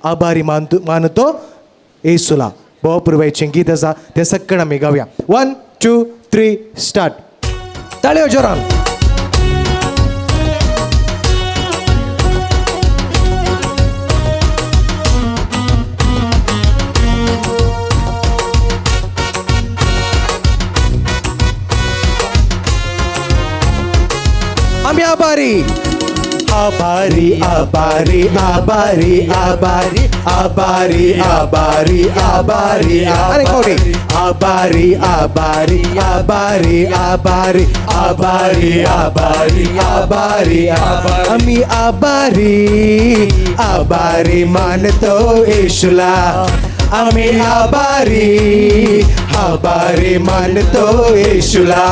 आभारी मानतो येशूला. भावपूर्वाचे गीत असा ते सक्कण आम्ही गाऊया. 1 2 3 स्टार्ट. ताळ्यो जोरान. आम्ही आभारी आभारी आभारी आभारी आभारी आभारी आभारी आभारी आभारी आभारी आभारी आभारी आभारी आभारी आभारी आभारी आम्ही आभारी आभारी मानतो येशूला. आम्ही आभारी आभारी मानतो येशूला.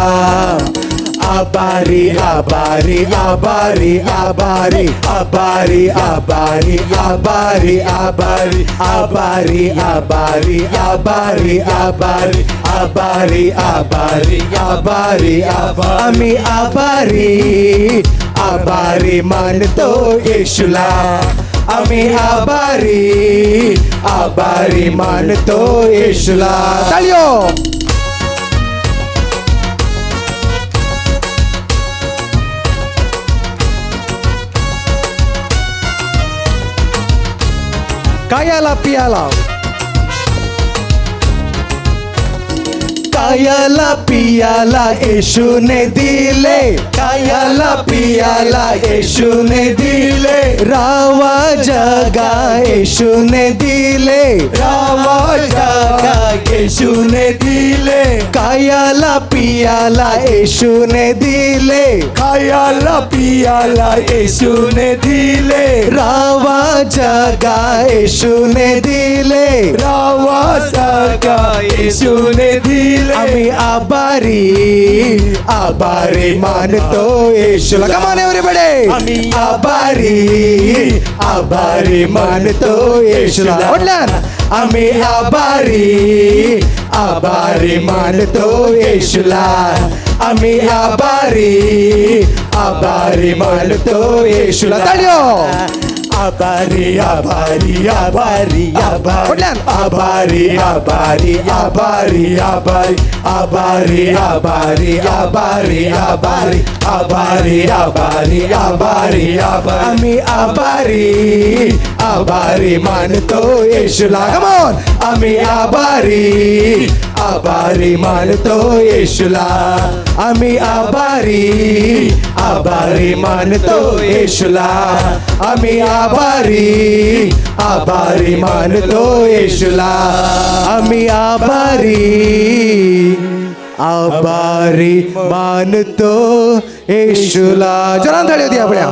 आभारी आभारी आभारी आभारी आभारी आभारी आभारी आभारी आभारी आभारी आभारी आभारी आभारी आभारी आभारी आम्ही आभारी आभारी मानतो येशूला. आम्ही आभारी आभारी मानतो येशूला. ताळ्यो. कायाला पियाला कायाला पियाला येशूने दिले. कायाला पियाला येशूने दिले. रावा जगा येशूने दिले. रावा जगा येशूने दिले. कायाला पियाला येशूने दिले. खायाला पियाला येशूने दिले. रावा जगा येशूने दिले. रावा सगा येशूने दिले. आम्ही आभारी आभारी मानतो येशूला. Come on everybody. आम्ही आभारी आभारी मानतो येशूला. वडल्यान. आम्ही आभारी आभारी मानतो येशूला. आम्ही आभारी आभारी मानतो येशूला. ताळ्यो. आभारी आभारी आभारी आभारी आभारी आभारी आभारी आभारी आभारी आभारी आभारी आभारी आभारी आभारी आभारी आभारी आम्ही आभारी आभारी मानतो येशूला. Come on. आम्ही आभारी आभारी मानतो येशूला. आम्ही आभारी आभारी मानतो येशूला. आम्ही आभारी आभारी मानतो येशूला. आम्ही आभारी आभारी मानतो येशूला. जरा थाळी होती आपल्या.